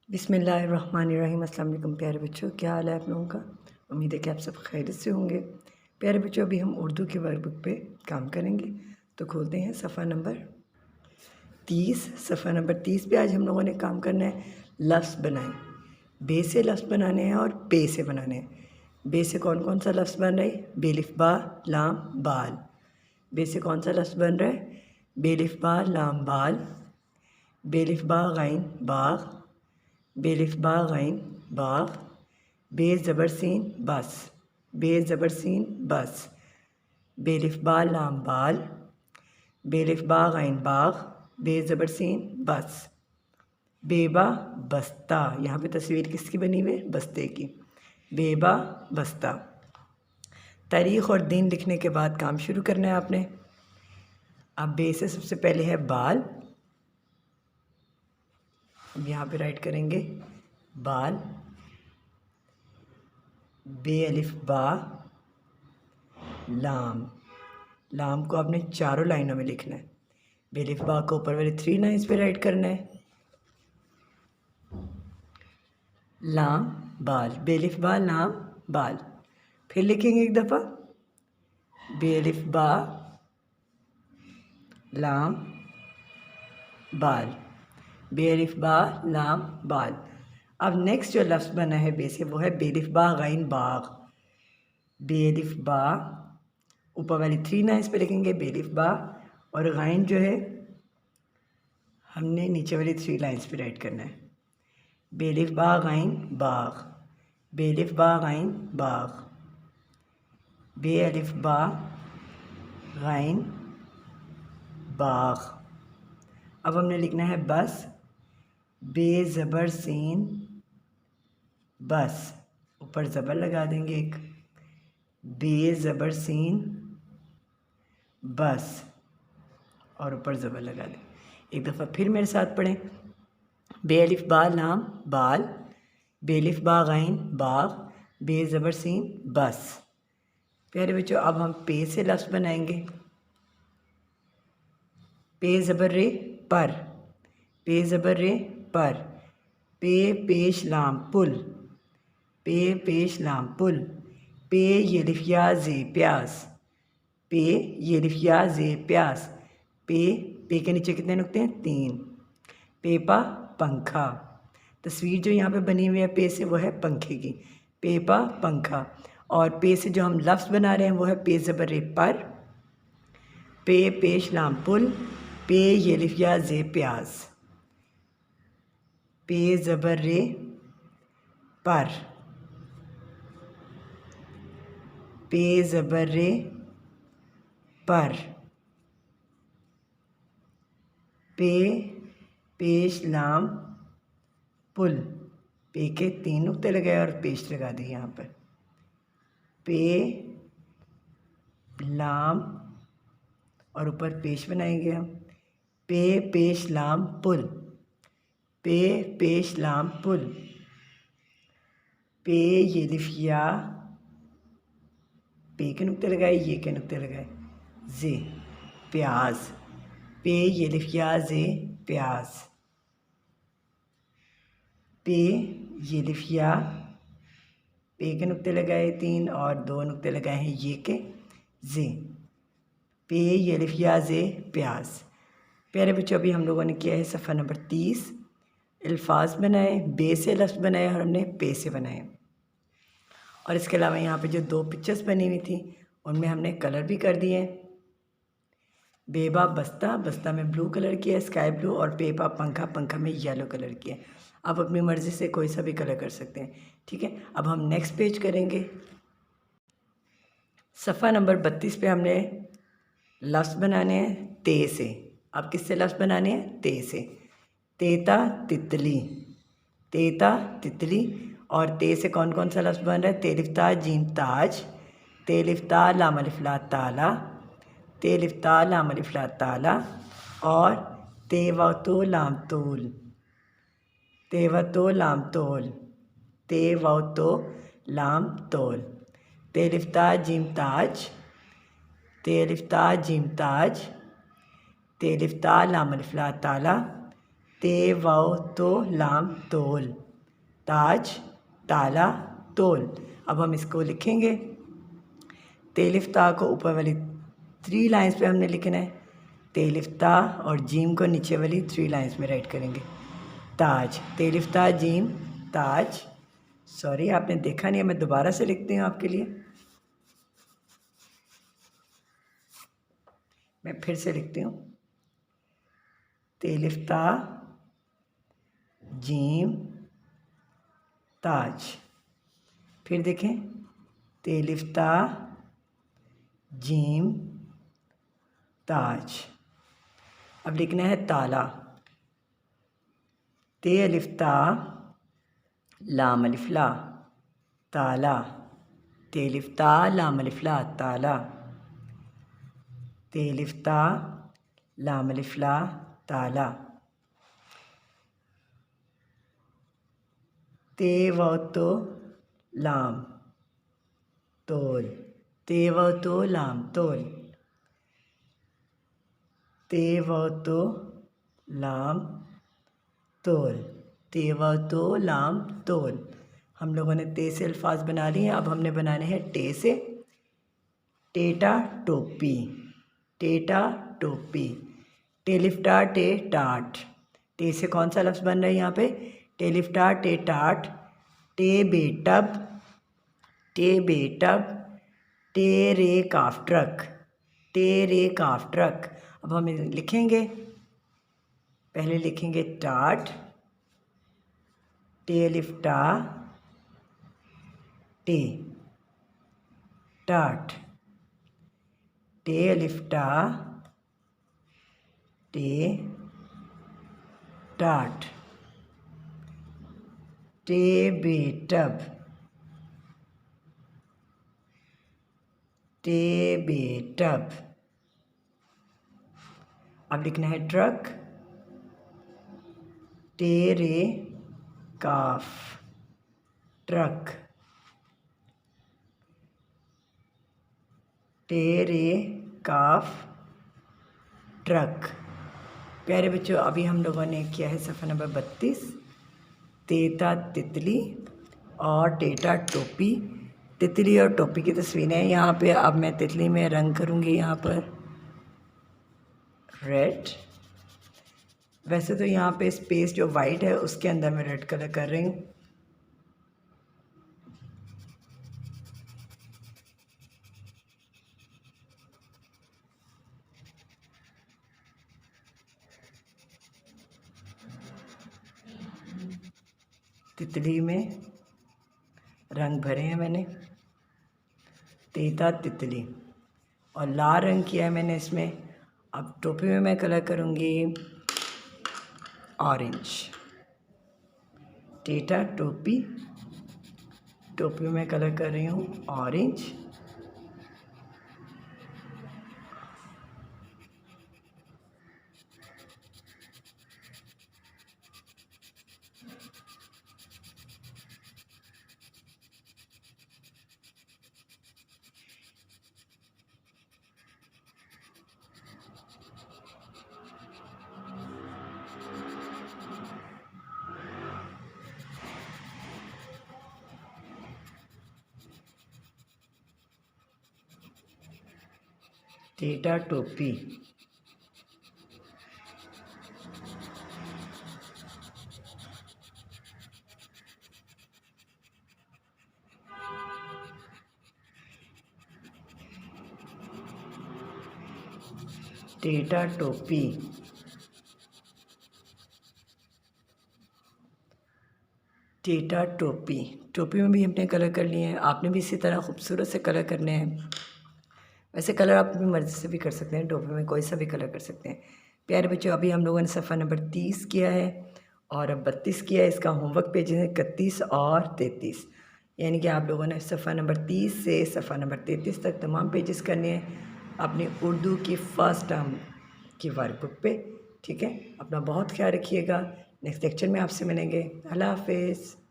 बिस्मिल्लाहिर्रहमानिर्रहीम। अस्सलाम वालेकुम प्यारे बच्चों, क्या हाल है आप लोगों का। उम्मीद है कि आप सब खैरियत से होंगे। प्यारे बच्चों, अभी हम उर्दू की वर्कबुक पे काम करेंगे, तो खोलते हैं सफ़ा नंबर 30। सफ़ा नंबर 30 पे आज हम लोगों ने काम करना है लफ्ज़ बनाएं। बे से लफ्ज़ बनाने हैं और पे से बनाने हैं। बे से कौन कौन सा लफ्ज़ बन रहा है? बेलिफ बा लाम बाल। बे से कौन सा लफ्ज़ बन रहा है? बेलिफ बा लाम बाल, बेलिफ बा गैन बाग, बेलिफ बा गैन बाग, बे ज़बर सीन बस, बे ज़बर सीन बस, बेलिफ बा लाम बाल, बेलिफ बा गैन बाग, बे ज़बर सीन बस, बेबा बस्ता। यहाँ पे तस्वीर किसकी बनी हुई है? बस्ते की। बेबा बस्ता। तारीख़ और दिन लिखने के बाद काम शुरू करना है आपने। अब बे से सबसे पहले है बाल। अब यहाँ पे राइट करेंगे बाल, बे अलिफ बा लाम। लाम को आपने चारों लाइनों में लिखना है। बेलिफ बा को ऊपर वाले 3 लाइन्स पे राइट करना है। लाम बाल, बेलिफ बा लाम बाल। फिर लिखेंगे एक दफ़ा, बेलिफ बा लाम बाल, बेलिफ बा लाम बाल। अब नेक्स्ट जो लफ्ज़ बना है बे से वो है बेलिफ बा गैन बाग। बेलिफ बा ऊपर वाली 3 लाइन्स पे लिखेंगे बेलिफ बा, और गैन जो है हमने नीचे वाली 3 लाइन्स पे राइट करना है। बेलिफ बा गैन बाग, बेलिफ बा गैन बाग, बे अलिफ बा गैन बाग। अब हमने लिखना है बस, बे ज़बर सीन बस, ऊपर ज़बर लगा देंगे एक, बे ज़बर सीन बस, और ऊपर ज़बर लगा दें। एक दफ़ा फिर मेरे साथ पढ़ें, बे अलिफ बा लाम बाल, बेलिफ बा गैन बाग, बे ज़बर सीन बस। प्यारे बच्चों, अब हम पे से लफ्ज़ बनाएंगे। पे ज़बर रे पर, पे ज़बर रे पर, पे पेश लाम पुल, पे पेश लाम पुल, पे ये लिफ या जे प्यास, पे ये लिफ या जे प्यास, पे के नीचे कितने नुक्ते हैं? 3। पेपा पंखा। तस्वीर जो यहाँ पे बनी हुई है पे से वो है पंखे की। पेपा पंखा। और पे से जो हम लफ्ज़ बना रहे हैं वो है पे ज़बर रे पर, पे पेश लाम पुल, पे ये लिफ या जे प्याज, पे ज़बर रे पर, पे ज़बर रे पर, पे पेश लाम पुल। पे के 3 नुक्ते लगाए और पेश लगा दिए यहाँ पर। पे लाम और ऊपर पेश बनाएंगे हम। पे पेश लाम पुल, पे पेश लाम पुल, पे ये लिफ या, पे के नुक्ते लगाए, ये के नुक्ते लगाए, जे प्याज, पे ये लिफ या जे प्याज, पे ये लिफ या, पे के नुक्ते लगाए 3 और 2 नुक्ते लगाए हैं ये के, जे, पे ये लिफ या जे प्याज। प्यारे बच्चों, अभी हम लोगों ने किया है सफ़ा नंबर 30। अल्फाज बनाए, बे से लफ्ज़ बनाए और हमने पे से बनाए। और इसके अलावा यहाँ पे जो 2 पिक्चर्स बनी हुई थी उनमें हमने कलर भी कर दिए। बेबा बस्ता, बस्ता में ब्लू कलर किया, स्काई ब्लू, और पेपा पंखा, पंखा में येलो कलर किया। आप अपनी मर्ज़ी से कोई सा भी कलर कर सकते हैं। ठीक है, अब हम नेक्स्ट पेज करेंगे। सफ़ा नंबर 32 पे हमने लफ्ज़ बनाने हैं ते से। अब किससे लफ्ज़ बनाने हैं? ते से। तेता तितली, तेता तितली। और ते से कौन कौन सा लफ्ज़ बन रहा है? तेलिफ्ता जीम ताज, तेलिफ्ता लाम अलिफ ला ताला, तेलिफ्ता लाम अलिफ ला ताला, और तेवतो लाम तोल, तेवतो लाम तोल, तेवतो लाम तोल, तेलिफ्ता जीम ताज, तेलिफ्ता जीम ताज, तेलिफ्ता लाम अलिफ ला ताला, ते वाव तो लाम तोल, ताज ताला तोल। अब हम इसको लिखेंगे। तेलिफ ता को ऊपर वाली 3 लाइंस पे हमने लिखना है, तेलिफ ता और जीम को नीचे वाली 3 लाइंस में राइट करेंगे। ताज, तेलिफ ता जीम ताज। सॉरी आपने देखा नहीं है, मैं दोबारा से लिखती हूँ आपके लिए। मैं फिर से लिखती हूँ, तेलिफ ता जीम ताज। फिर देखें, तेलिफ ता जीम ताज। अब लिखना है ताला, ते अलिफ ता लाम अलिफ ला ताला, तेलिफ ता लाम अलिफ ला ताला, तेलिफ ता लाम अलिफ ला ताला। ते वाव तो लाम तोल, ते वाव तो लाम तोल, ते वाव तो लाम तोल, ते वाव तो लाम तोल। हम लोगों ने ते से अल्फाज बना लिए हैं, अब हमने बनाने हैं टे से। टेटा टोपी, टेटा टोपी, टेलिफ्टा टे टाट। टे से कौन सा लफ्ज़ बन रहा है यहाँ पे? टेलिफ्टा टे टाट, टे बेटब, टे बेटब, टे रे काफ ट्रक, टे रे काफ ट्रक। अब हम लिखेंगे, पहले लिखेंगे टाट, टेलिफ्टा टे टाट, टे अलिफ्टा टे टाट, टे बेटब, टे बेटब। अब लिखना है ट्रक, टे रे काफ ट्रक, टे रे काफ ट्रक। प्यारे बच्चों, अभी हम लोगों ने किया है सफ़ा नंबर 32, तेता तितली और टेटा टोपी। तितली और टोपी की तस्वीरें हैं यहाँ पे। अब मैं तितली में रंग करूँगी यहाँ पर रेड। वैसे तो यहाँ पे स्पेस जो वाइट है उसके अंदर मैं रेड कलर कर रही हूँ। तितली में रंग भरे हैं मैंने, तेता तितली, और लाल रंग किया है मैंने इसमें। अब टोपी में मैं कलर करूँगी ऑरेंज। टेटा टोपी, टोपी में कलर कर रही हूँ ऑरेंज। टेटा टोपी, टेटा टोपी, टेटा टोपी। टोपी में भी हमने कलर कर लिए हैं, आपने भी इसी तरह खूबसूरत से कलर करने हैं। वैसे कलर आप अपनी मर्ज़ी से भी कर सकते हैं, टोपी में कोई सा भी कलर कर सकते हैं। प्यारे बच्चों, अभी हम लोगों ने सफ़ा नंबर 30 किया है और अब 32 किया है। इसका होमवर्क पेजेस हैं 31 और 33, यानी कि आप लोगों ने सफ़ा नंबर 30 से सफ़ा नंबर 33 तक तमाम पेजेस करने हैं अपनी उर्दू की फ़र्स्ट टर्म की वर्कबुक पे। ठीक है, अपना बहुत ख्याल रखिएगा। नेक्स्ट लेक्चर में आपसे मिलेंगे। अल्लाह हाफ़िज़।